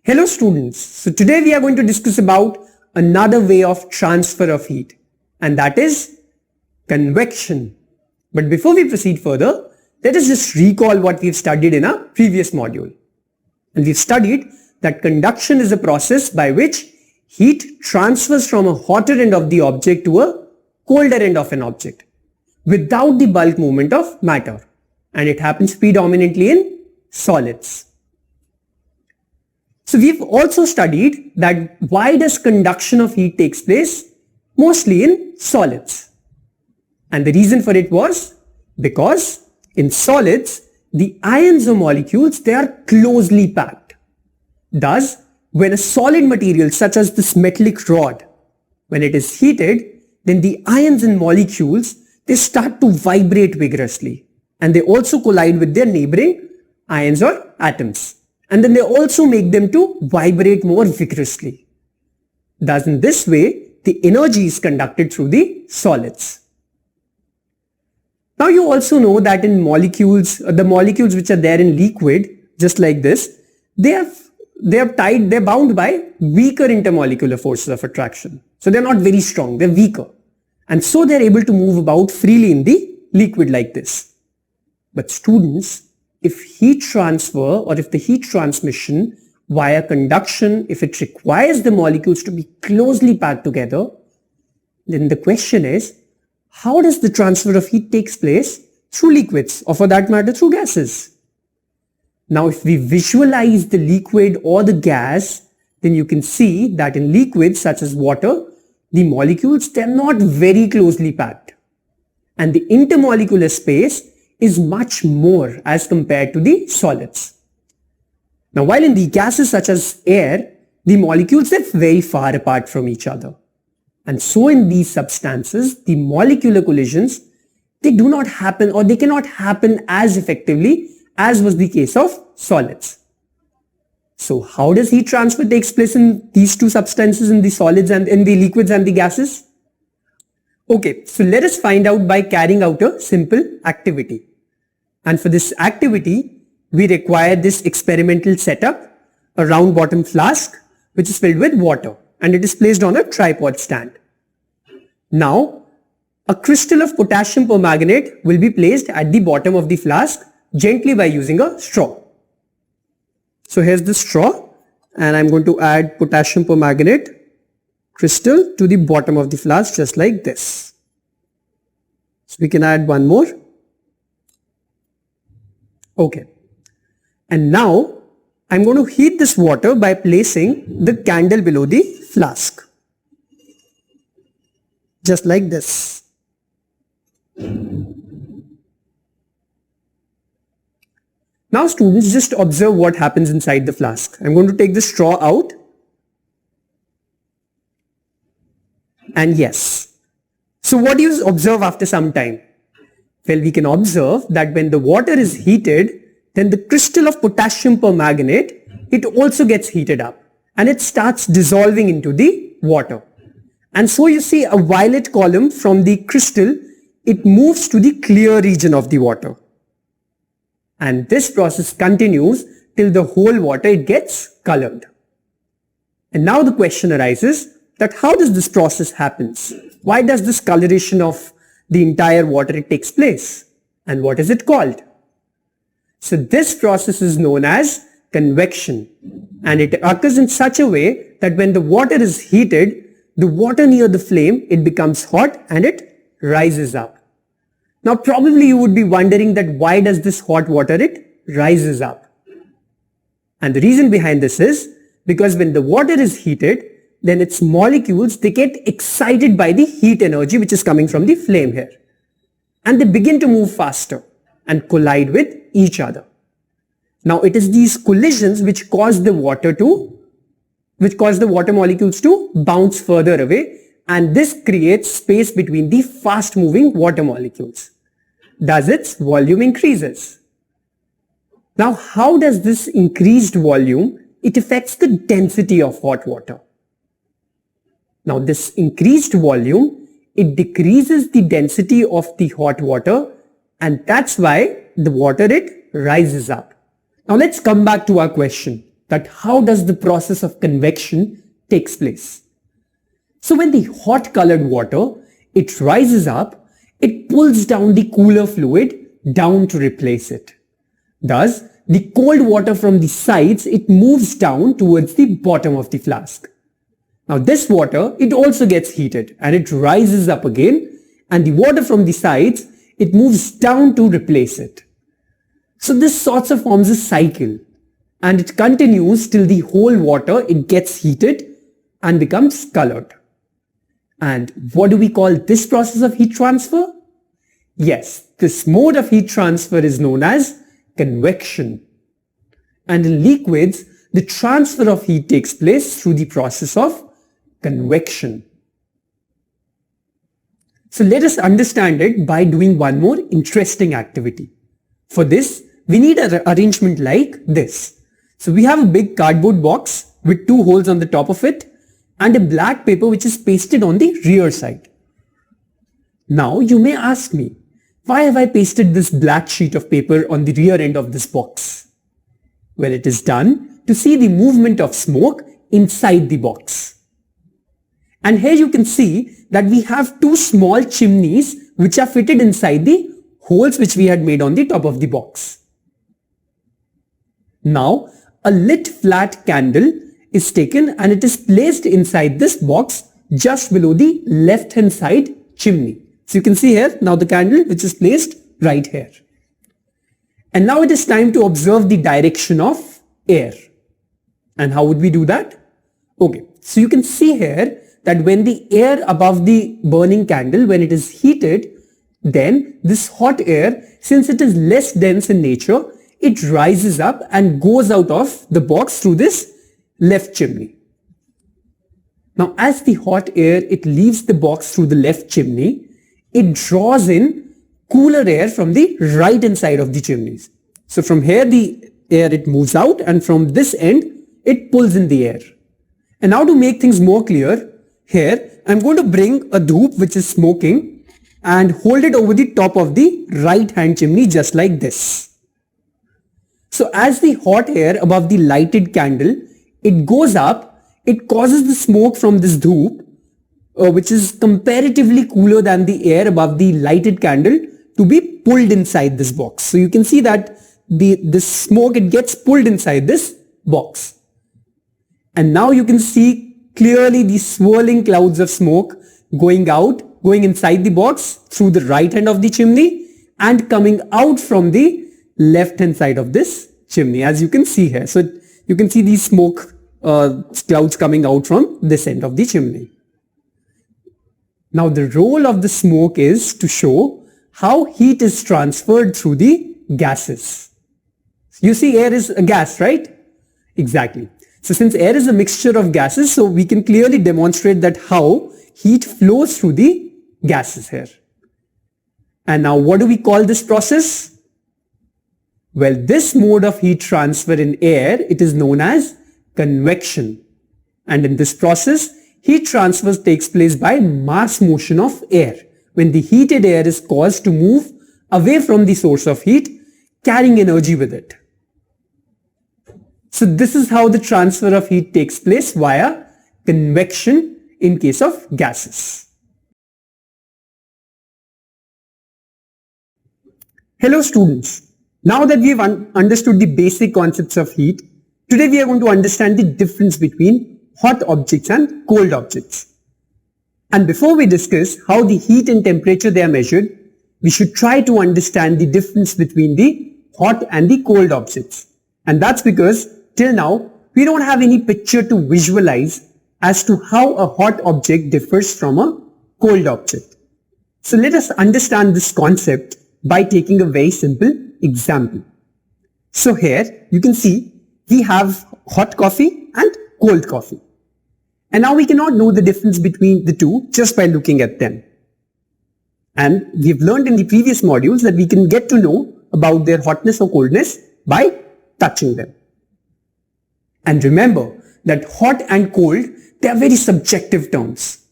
Hello students, so today we are going to discuss about another way of transfer of heat, and that is convection. But before we proceed further, let us just recall what we've studied in our previous module. And we've studied that conduction is a process by which heat transfers from a hotter end of the object to a colder end of an object without the bulk movement of matter, and it happens predominantly in solids. So we've also studied that why does conduction of heat takes place mostly in solids, and the reason for it was because in solids the ions or molecules, they are closely packed. Thus, when a solid material such as this metallic rod, when it is heated, then the ions and molecules, they start to vibrate vigorously, and they also collide with their neighboring ions or atoms. And then they also make them to vibrate more vigorously. Thus, in this way, the energy is conducted through the solids. Now, you also know that in molecules, the molecules which are there in liquid, just like this, they're bound by weaker intermolecular forces of attraction. So they're not very strong, they're weaker. And so they're able to move about freely in the liquid like this. But students, if heat transfer or if the heat transmission via conduction, if it requires the molecules to be closely packed together, then the question is, how does the transfer of heat takes place? Through liquids, or for that matter through gases. Now if we visualize the liquid or the gas, then you can see that in liquids such as water, the molecules, they're not very closely packed, and the intermolecular space is much more as compared to the solids. Now while in the gases such as air, the molecules are very far apart from each other. And so in these substances, the molecular collisions, they do not happen, or they cannot happen as effectively as was the case of solids. So how does heat transfer takes place in these two substances, in the solids and in the liquids and the gases? Okay, so let us find out by carrying out a simple activity. And for this activity, we require this experimental setup, a round bottom flask which is filled with water, and it is placed on a tripod stand. Now, a crystal of potassium permanganate will be placed at the bottom of the flask gently by using a straw. So here's the straw, and I'm going to add potassium permanganate crystal to the bottom of the flask just like this. So we can add one more. Okay. And now I'm going to heat this water by placing the candle below the flask. Just like this. Now students, just observe what happens inside the flask. I'm going to take the straw out. And yes. So what do you observe after some time? Well, we can observe that when the water is heated, then the crystal of potassium permanganate, it also gets heated up and it starts dissolving into the water. And so you see a violet column from the crystal, it moves to the clear region of the water. And this process continues till the whole water, it gets colored. And now the question arises that how does this process happens? Why does this coloration of the entire water it takes place, and what is it called? So this process is known as convection, and it occurs in such a way that when the water is heated, the water near the flame, it becomes hot and it rises up. Now probably you would be wondering that why does this hot water it rises up? And the reason behind this is because when the water is heated, then its molecules, they get excited by the heat energy which is coming from the flame here. And they begin to move faster and collide with each other. Now it is these collisions which cause the water molecules to bounce further away, and this creates space between the fast moving water molecules. Thus its volume increases. Now how does this increased volume, it affects the density of hot water? Now this increased volume, it decreases the density of the hot water, and that's why the water it rises up. Now let's come back to our question that how does the process of convection takes place. So when the hot colored water, it rises up, it pulls down the cooler fluid down to replace it. Thus, the cold water from the sides, it moves down towards the bottom of the flask. Now this water, it also gets heated and it rises up again, and the water from the sides, it moves down to replace it. So this sort of forms a cycle, and it continues till the whole water, it gets heated and becomes colored. And what do we call this process of heat transfer? Yes, this mode of heat transfer is known as convection. And in liquids, the transfer of heat takes place through the process of convection. So let us understand it by doing one more interesting activity. For this, we need an arrangement like this. So we have a big cardboard box with two holes on the top of it and a black paper which is pasted on the rear side. Now you may ask me, why have I pasted this black sheet of paper on the rear end of this box? Well, it is done to see the movement of smoke inside the box. And here you can see that we have two small chimneys which are fitted inside the holes which we had made on the top of the box. Now, a lit flat candle is taken and it is placed inside this box just below the left hand side chimney. So you can see here now the candle which is placed right here. And now it is time to observe the direction of air. And how would we do that? Okay, so you can see here that when the air above the burning candle, when it is heated, then this hot air, since it is less dense in nature, it rises up and goes out of the box through this left chimney. Now as the hot air, it leaves the box through the left chimney, it draws in cooler air from the right hand side of the chimneys. So from here the air, it moves out, and from this end it pulls in the air. And now to make things more clear, here I'm going to bring a dhoop which is smoking and hold it over the top of the right hand chimney just like this. So as the hot air above the lighted candle, it goes up, it causes the smoke from this dhoop, which is comparatively cooler than the air above the lighted candle, to be pulled inside this box. So you can see that this smoke, it gets pulled inside this box. And now you can see clearly the swirling clouds of smoke going out, going inside the box through the right hand of the chimney and coming out from the left hand side of this chimney, as you can see here. So you can see these smoke clouds coming out from this end of the chimney. Now the role of the smoke is to show how heat is transferred through the gases. You see air is a gas, right? Exactly. So since air is a mixture of gases, so we can clearly demonstrate that how heat flows through the gases here. And now what do we call this process? Well, this mode of heat transfer in air, it is known as convection. And in this process, heat transfer takes place by mass motion of air, when the heated air is caused to move away from the source of heat, carrying energy with it. So this is how the transfer of heat takes place via convection in case of gases. Hello students. Now that we have understood the basic concepts of heat, today we are going to understand the difference between hot objects and cold objects. And before we discuss how the heat and temperature they are measured, we should try to understand the difference between the hot and the cold objects. And that's because till now we don't have any picture to visualize as to how a hot object differs from a cold object. So let us understand this concept by taking a very simple example. So here you can see we have hot coffee and cold coffee. And now we cannot know the difference between the two just by looking at them. And we've learned in the previous modules that we can get to know about their hotness or coldness by touching them. And remember that hot and cold, they are very subjective terms,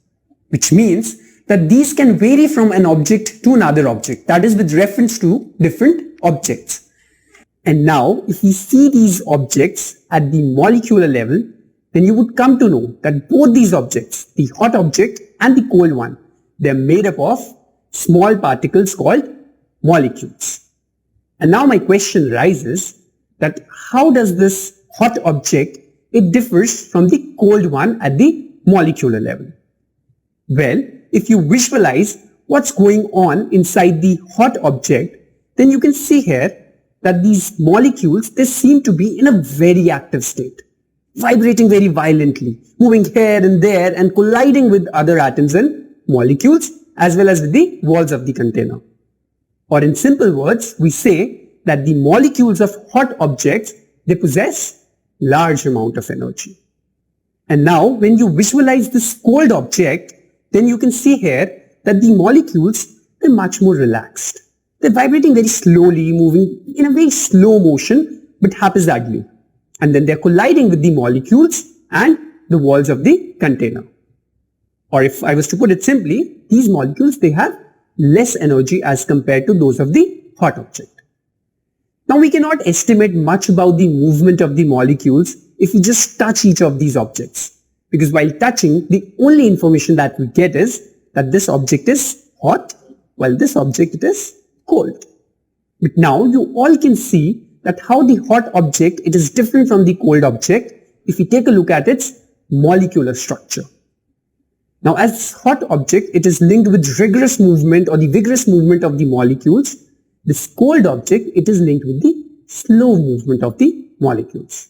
which means that these can vary from an object to another object, that is with reference to different objects. And now, if we see these objects at the molecular level, then you would come to know that both these objects, the hot object and the cold one, they're made up of small particles called molecules. And now my question rises that how does this hot object, it differs from the cold one at the molecular level? Well, if you visualize what's going on inside the hot object, then you can see here that these molecules, they seem to be in a very active state, vibrating very violently, moving here and there and colliding with other atoms and molecules as well as with the walls of the container. Or in simple words, we say that the molecules of hot objects, they possess large amount of energy. And now when you visualize this cold object, then you can see here that the molecules, they're much more relaxed. They're vibrating very slowly, moving in a very slow motion, but haphazardly. And then they're colliding with the molecules and the walls of the container. Or if I was to put it simply, these molecules, they have less energy as compared to those of the hot object. Now we cannot estimate much about the movement of the molecules if we just touch each of these objects. Because while touching, the only information that we get is that this object is hot, while this object it is cold. But now you all can see that how the hot object, it is different from the cold object if we take a look at its molecular structure. Now as hot object, it is linked with rigorous movement or the vigorous movement of the molecules. This cold object, it is linked with the slow movement of the molecules.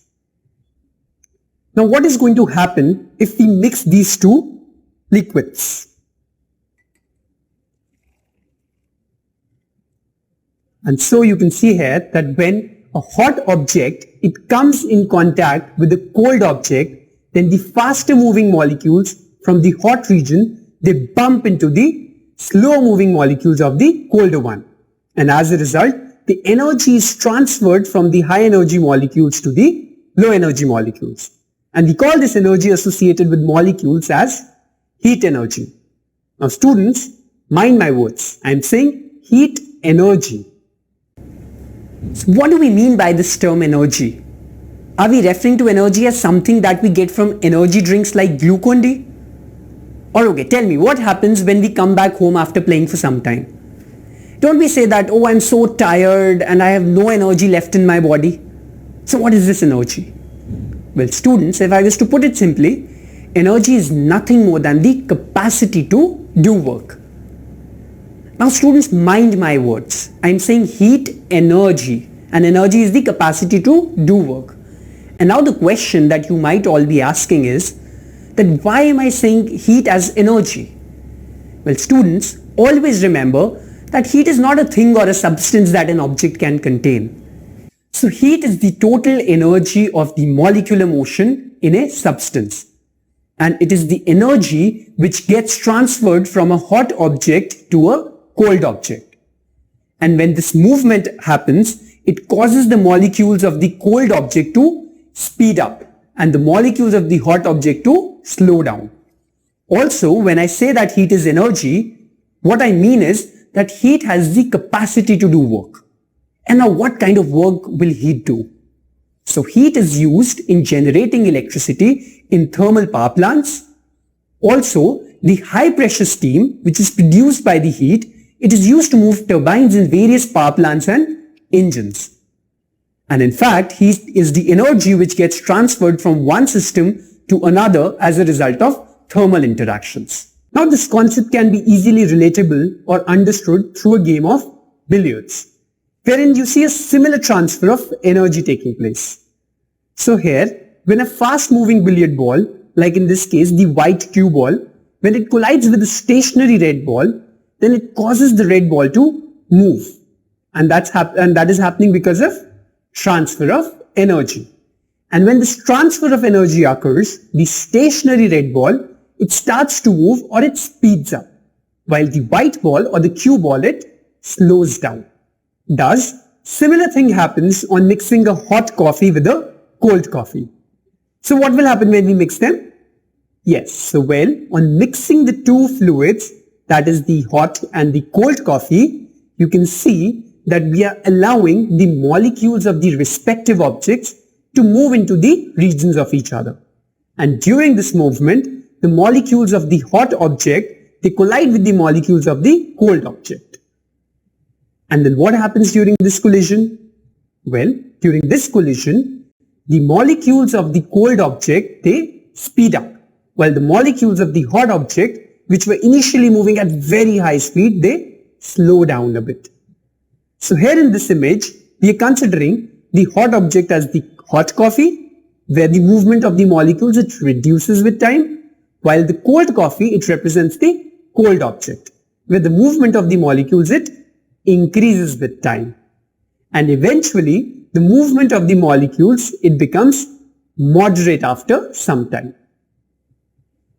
Now what is going to happen if we mix these two liquids? And so you can see here that when a hot object, it comes in contact with a cold object, then the faster moving molecules from the hot region, they bump into the slow moving molecules of the colder one. And as a result, the energy is transferred from the high energy molecules to the low energy molecules. And we call this energy associated with molecules as heat energy. Now students, mind my words. I am saying heat energy. So what do we mean by this term energy? Are we referring to energy as something that we get from energy drinks like Glucon-D? Or okay, tell me, what happens when we come back home after playing for some time? Don't we say that, oh, I'm so tired and I have no energy left in my body? So what is this energy? Well, students, if I was to put it simply, energy is nothing more than the capacity to do work. Now students, mind my words. I'm saying heat energy, and energy is the capacity to do work. And now the question that you might all be asking is that why am I saying heat as energy? Well students, always remember that heat is not a thing or a substance that an object can contain. So heat is the total energy of the molecular motion in a substance. And it is the energy which gets transferred from a hot object to a cold object. And when this movement happens, it causes the molecules of the cold object to speed up and the molecules of the hot object to slow down. Also, when I say that heat is energy, what I mean is that heat has the capacity to do work. And now what kind of work will heat do? So heat is used in generating electricity in thermal power plants. Also, the high pressure steam which is produced by the heat, it is used to move turbines in various power plants and engines. And in fact, heat is the energy which gets transferred from one system to another as a result of thermal interactions. Now this concept can be easily relatable or understood through a game of billiards, wherein you see a similar transfer of energy taking place. So here, when a fast moving billiard ball, like in this case the white cue ball, when it collides with a stationary red ball, then it causes the red ball to move. And that is happening because of transfer of energy. And when this transfer of energy occurs, the stationary red ball, it starts to move or it speeds up, while the white ball or the cue ball, it slows down. Thus, similar thing happens on mixing a hot coffee with a cold coffee. So what will happen when we mix them? Yes, so well, on mixing the two fluids, that is the hot and the cold coffee, you can see that we are allowing the molecules of the respective objects to move into the regions of each other. And during this movement, the molecules of the hot object, they collide with the molecules of the cold object. And then what happens during this collision? Well, during this collision, the molecules of the cold object, they speed up, while the molecules of the hot object, which were initially moving at very high speed, they slow down a bit. So here in this image, we are considering the hot object as the hot coffee, where the movement of the molecules, it reduces with time, while the cold coffee, it represents the cold object, where the movement of the molecules, it increases with time. And eventually, the movement of the molecules, it becomes moderate after some time.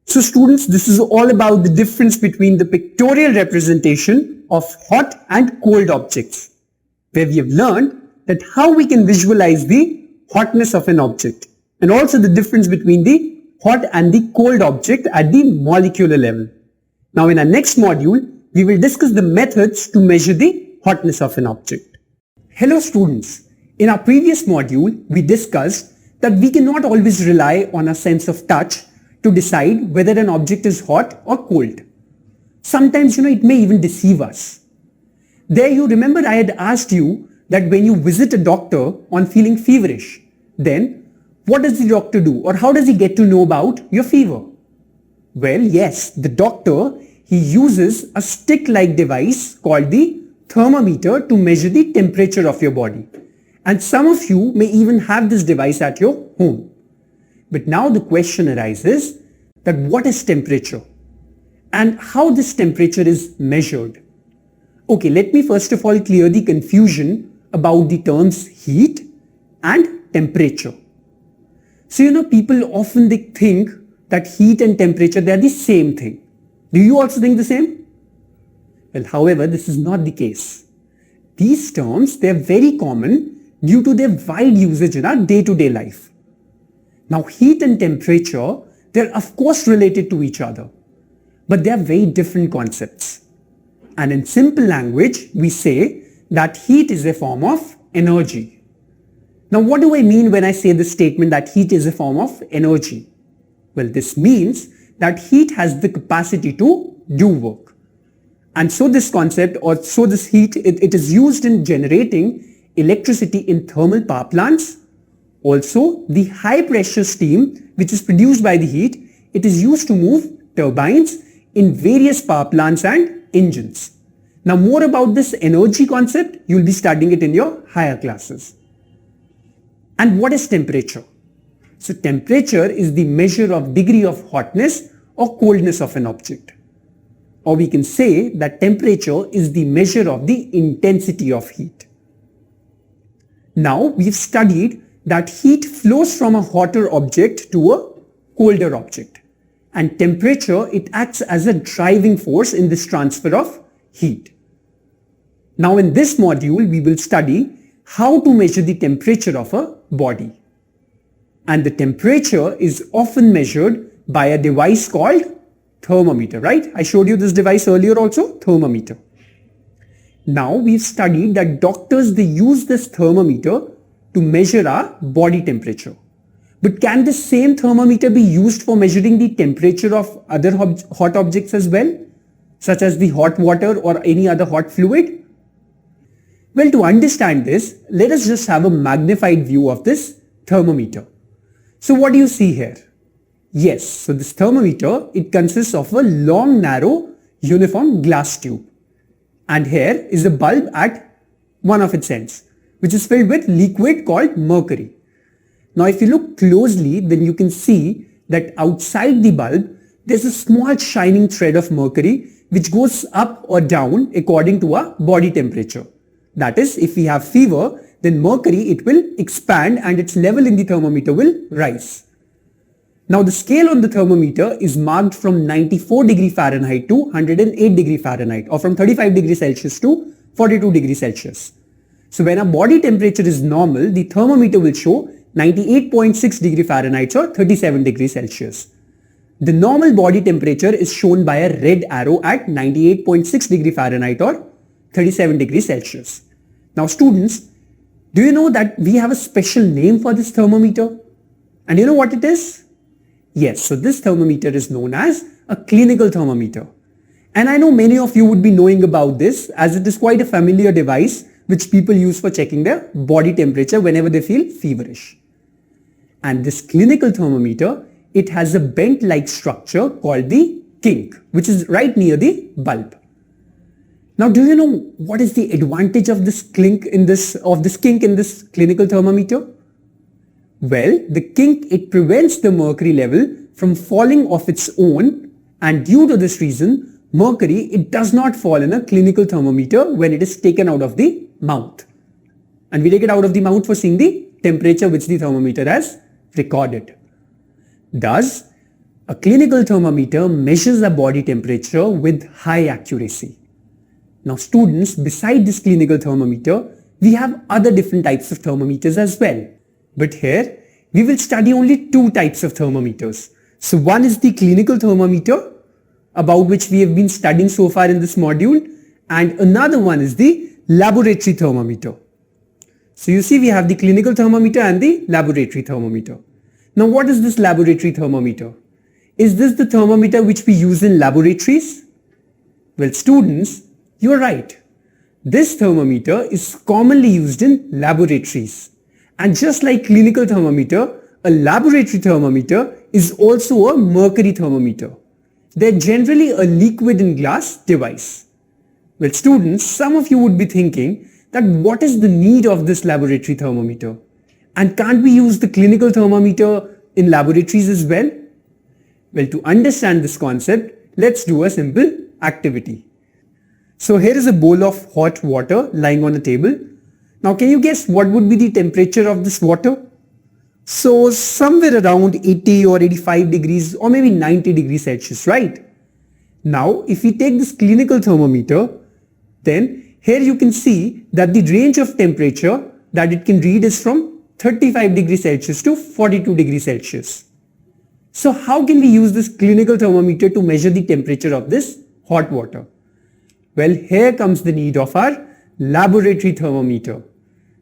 So students, this is all about the difference between the pictorial representation of hot and cold objects, where we have learned that how we can visualize the hotness of an object, and also the difference between the hot and the cold object at the molecular level. Now in our next module, we will discuss the methods to measure the hotness of an object. Hello students, in our previous module, we discussed that we cannot always rely on a sense of touch to decide whether an object is hot or cold. Sometimes, it may even deceive us. There you remember I had asked you that when you visit a doctor on feeling feverish, then what does the doctor do, or how does he get to know about your fever? Well, yes, the doctor, he uses a stick-like device called the thermometer to measure the temperature of your body. And some of you may even have this device at your home. But now the question arises that what is temperature and how this temperature is measured? Okay, let me first of all clear the confusion about the terms heat and temperature. So people often they think that heat and temperature, they are the same thing. Do you also think the same? Well, however, this is not the case. These terms, they are very common due to their wide usage in our day-to-day life. Now, heat and temperature, they're of course related to each other, but they are very different concepts. And in simple language, we say that heat is a form of energy. Now, what do I mean when I say this statement that heat is a form of energy? Well, this means that heat has the capacity to do work. And so this concept, or so this heat, it is used in generating electricity in thermal power plants. Also, the high pressure steam which is produced by the heat, it is used to move turbines in various power plants and engines. Now more about this energy concept, you will be studying it in your higher classes. And what is temperature? So temperature is the measure of degree of hotness or coldness of an object. Or we can say that temperature is the measure of the intensity of heat. Now we've studied that heat flows from a hotter object to a colder object, and temperature, it acts as a driving force in this transfer of heat. Now in this module, we will study how to measure the temperature of a body. And the temperature is often measured by a device called thermometer, right? I showed you this device earlier also, thermometer. Now we've studied that doctors, they use this thermometer to measure our body temperature. But can the same thermometer be used for measuring the temperature of other hot objects as well, such as the hot water or any other hot fluid? Well, to understand this, let us just have a magnified view of this thermometer. So what do you see here? Yes, so this thermometer, it consists of a long, narrow, uniform glass tube. And here is a bulb at one of its ends, which is filled with liquid called mercury. Now if you look closely, then you can see that outside the bulb, there's a small shining thread of mercury which goes up or down according to our body temperature. That is, if we have fever, then mercury, it will expand and its level in the thermometer will rise. Now the scale on the thermometer is marked from 94 degree Fahrenheit to 108 degree Fahrenheit, or from 35 degrees Celsius to 42 degrees Celsius. So when our body temperature is normal, the thermometer will show 98.6 degree Fahrenheit or 37 degrees Celsius. The normal body temperature is shown by a red arrow at 98.6 degree Fahrenheit or 37 degrees Celsius. Now students, do you know that we have a special name for this thermometer? And you know what it is? Yes, so this thermometer is known as a clinical thermometer. And I know many of you would be knowing about this, as it is quite a familiar device which people use for checking their body temperature whenever they feel feverish. And this clinical thermometer, it has a bent-like structure called the kink, which is right near the bulb. Now, do you know what is the advantage of this kink in this clinical thermometer? Well, the kink, it prevents the mercury level from falling off its own, and due to this reason, mercury, it does not fall in a clinical thermometer when it is taken out of the mouth. And we take it out of the mouth for seeing the temperature which the thermometer has recorded. Thus, a clinical thermometer measures the body temperature with high accuracy. Now students, beside this clinical thermometer, we have other different types of thermometers as well. But here, we will study only two types of thermometers. So one is the clinical thermometer, about which we have been studying so far in this module, and another one is the laboratory thermometer. So you see we have the clinical thermometer and the laboratory thermometer. Now what is this laboratory thermometer? Is this the thermometer which we use in laboratories? Well students, you are right. This thermometer is commonly used in laboratories. And just like clinical thermometer, a laboratory thermometer is also a mercury thermometer. They're generally a liquid in glass device. Well students, some of you would be thinking that what is the need of this laboratory thermometer? And can't we use the clinical thermometer in laboratories as well? Well, to understand this concept, let's do a simple activity. So here is a bowl of hot water lying on a table. Now can you guess what would be the temperature of this water? So somewhere around 80 or 85 degrees or maybe 90 degrees Celsius, right? Now if we take this clinical thermometer, then here you can see that the range of temperature that it can read is from 35 degrees Celsius to 42 degrees Celsius. So how can we use this clinical thermometer to measure the temperature of this hot water? Well, here comes the need of our laboratory thermometer.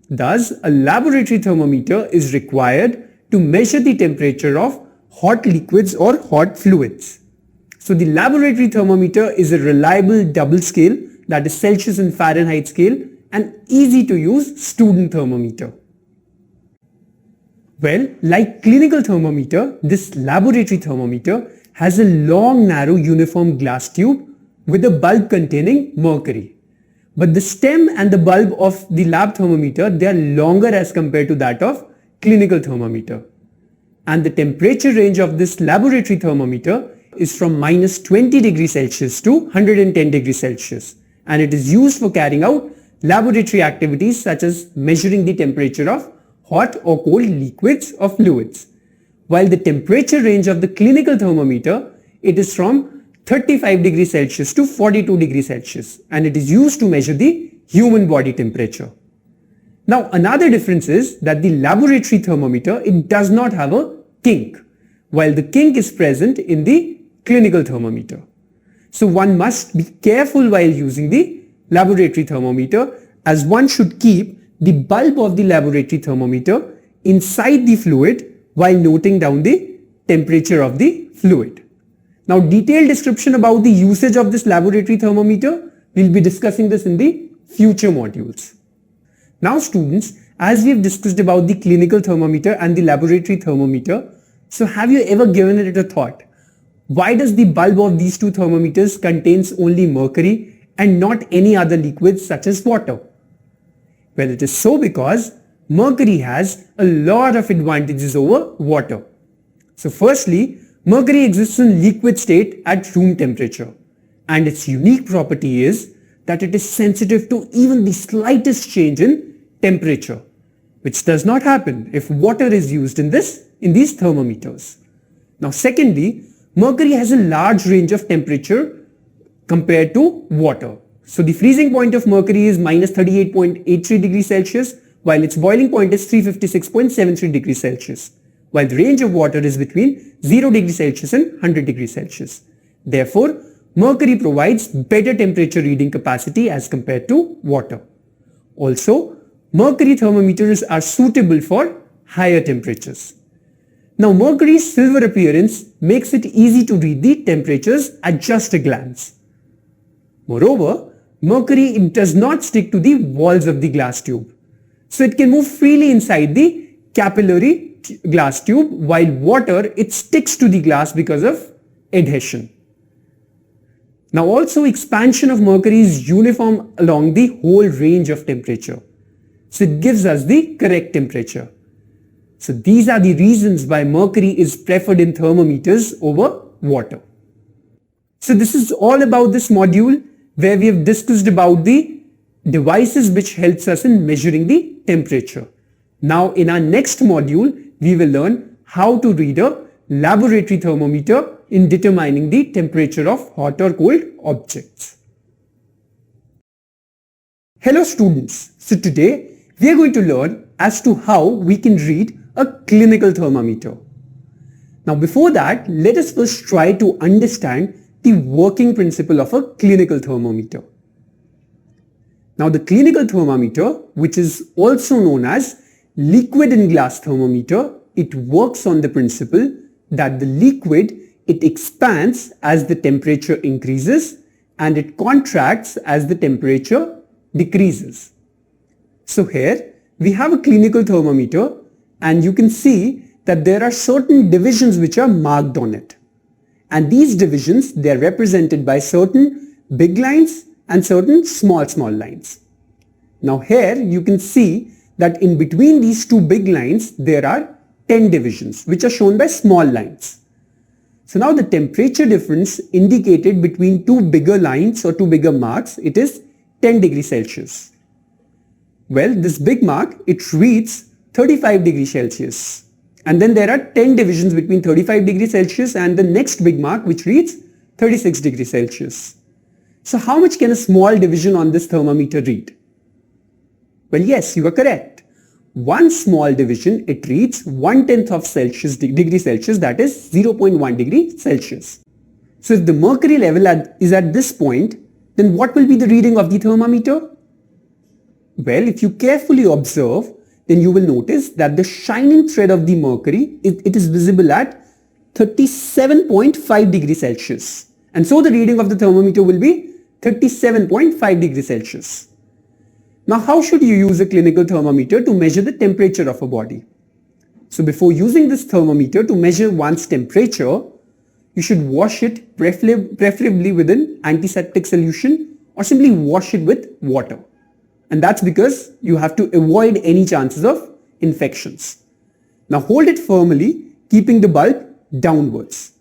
Thus, a laboratory thermometer is required to measure the temperature of hot liquids or hot fluids. So the laboratory thermometer is a reliable double scale, that is Celsius and Fahrenheit scale, and easy to use student thermometer. Well, like clinical thermometer, this laboratory thermometer has a long, narrow, uniform glass tube with a bulb containing mercury. But the stem and the bulb of the lab thermometer, they are longer as compared to that of clinical thermometer. And the temperature range of this laboratory thermometer is from minus 20 degrees Celsius to 110 degrees Celsius. And it is used for carrying out laboratory activities such as measuring the temperature of hot or cold liquids or fluids. While the temperature range of the clinical thermometer, it is from 35 degrees Celsius to 42 degrees Celsius, and it is used to measure the human body temperature. Now another difference is that the laboratory thermometer, it does not have a kink, while the kink is present in the clinical thermometer. So one must be careful while using the laboratory thermometer, as one should keep the bulb of the laboratory thermometer inside the fluid while noting down the temperature of the fluid. Now detailed description about the usage of this laboratory thermometer, we'll be discussing this in the future modules. Now students, as we've discussed about the clinical thermometer and the laboratory thermometer, so have you ever given it a thought? Why does the bulb of these two thermometers contains only mercury and not any other liquids such as water? Well, it is so because mercury has a lot of advantages over water. So firstly, mercury exists in liquid state at room temperature, and its unique property is that it is sensitive to even the slightest change in temperature, which does not happen if water is used in these thermometers. Now secondly, mercury has a large range of temperature compared to water. So the freezing point of mercury is minus 38.83 degrees Celsius, while its boiling point is 356.73 degrees Celsius, while the range of water is between 0 degrees Celsius and 100 degrees Celsius. Therefore, mercury provides better temperature reading capacity as compared to water. Also, mercury thermometers are suitable for higher temperatures. Now, mercury's silver appearance makes it easy to read the temperatures at just a glance. Moreover, mercury does not stick to the walls of the glass tube, so it can move freely inside the capillary glass tube, while water, it sticks to the glass because of adhesion. Now also, expansion of mercury is uniform along the whole range of temperature, so it gives us the correct temperature. So these are the reasons why mercury is preferred in thermometers over water. So this is all about this module, where we have discussed about the devices which helps us in measuring the temperature. Now in our next module, we will learn how to read a laboratory thermometer in determining the temperature of hot or cold objects. Hello students, so today we are going to learn as to how we can read a clinical thermometer. Now before that, let us first try to understand the working principle of a clinical thermometer. Now the clinical thermometer, which is also known as liquid in glass thermometer, it works on the principle that the liquid, it expands as the temperature increases and it contracts as the temperature decreases. So here we have a clinical thermometer and you can see that there are certain divisions which are marked on it. And these divisions, they are represented by certain big lines and certain small lines. Now here you can see that in between these two big lines there are 10 divisions which are shown by small lines. So now the temperature difference indicated between two bigger lines or two bigger marks, it is 10 degrees Celsius. Well, this big mark, it reads 35 degrees Celsius. And then there are 10 divisions between 35 degrees Celsius and the next big mark which reads 36 degrees Celsius. So how much can a small division on this thermometer read? Well, yes, you are correct. One small division, it reads 1/10 of degree Celsius, that is 0.1 degree Celsius. So if the mercury level is at this point, then what will be the reading of the thermometer? Well, if you carefully observe, then you will notice that the shining thread of the mercury, it is visible at 37.5 degrees Celsius. And so the reading of the thermometer will be 37.5 degrees Celsius. Now how should you use a clinical thermometer to measure the temperature of a body? So before using this thermometer to measure one's temperature, you should wash it preferably with an antiseptic solution or simply wash it with water. And that's because you have to avoid any chances of infections. Now hold it firmly, keeping the bulb downwards.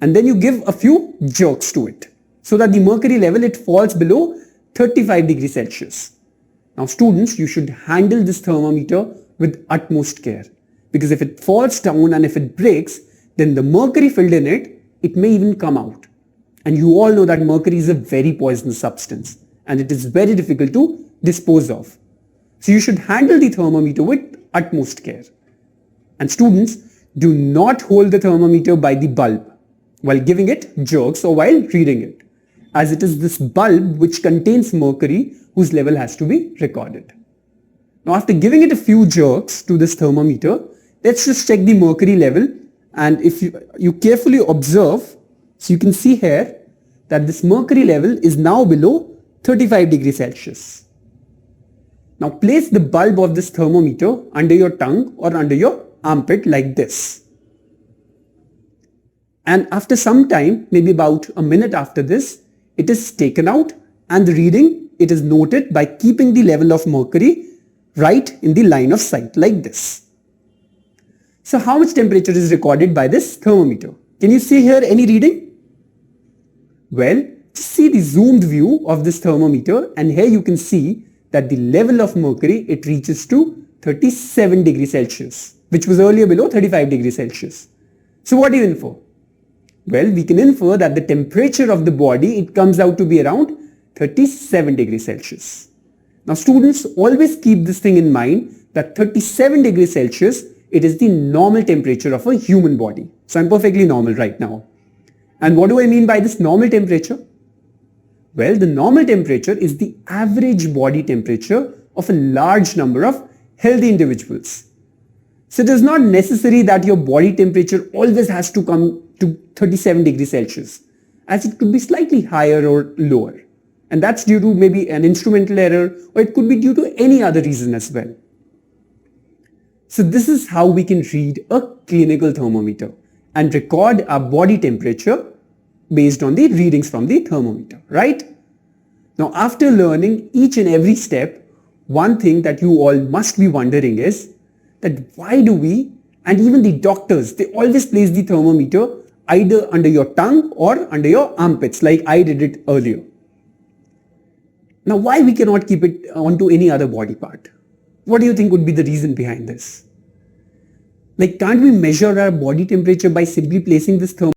And then you give a few jerks to it so that the mercury level, it falls below 35 degrees Celsius. Now students, you should handle this thermometer with utmost care, because if it falls down and if it breaks, then the mercury filled in it, it may even come out. And you all know that mercury is a very poisonous substance and it is very difficult to dispose of. So you should handle the thermometer with utmost care. And students, do not hold the thermometer by the bulb while giving it jerks or while reading it, as it is this bulb which contains mercury whose level has to be recorded. Now after giving it a few jerks to this thermometer, let's just check the mercury level, and if you carefully observe, so you can see here that this mercury level is now below 35 degrees Celsius. Now place the bulb of this thermometer under your tongue or under your armpit like this. And after some time, maybe about a minute after this, it is taken out and the reading, it is noted by keeping the level of mercury right in the line of sight like this. So how much temperature is recorded by this thermometer? Can you see here any reading? Well, just see the zoomed view of this thermometer, and here you can see that the level of mercury, it reaches to 37 degrees Celsius, which was earlier below 35 degrees Celsius. So what do you infer? Well, we can infer that the temperature of the body, it comes out to be around 37 degrees Celsius. Now students, always keep this thing in mind that 37 degrees Celsius, it is the normal temperature of a human body. So I'm perfectly normal right now. And what do I mean by this normal temperature? Well, the normal temperature is the average body temperature of a large number of healthy individuals. So it is not necessary that your body temperature always has to come to 37 degrees Celsius, as it could be slightly higher or lower. And that's due to maybe an instrumental error, or it could be due to any other reason as well. So this is how we can read a clinical thermometer and record our body temperature based on the readings from the thermometer, right? Now, after learning each and every step, one thing that you all must be wondering is that why do we, and even the doctors, they always place the thermometer either under your tongue or under your armpits, like I did it earlier. Now, why we cannot keep it onto any other body part? What do you think would be the reason behind this? Like, can't we measure our body temperature by simply placing this thermometer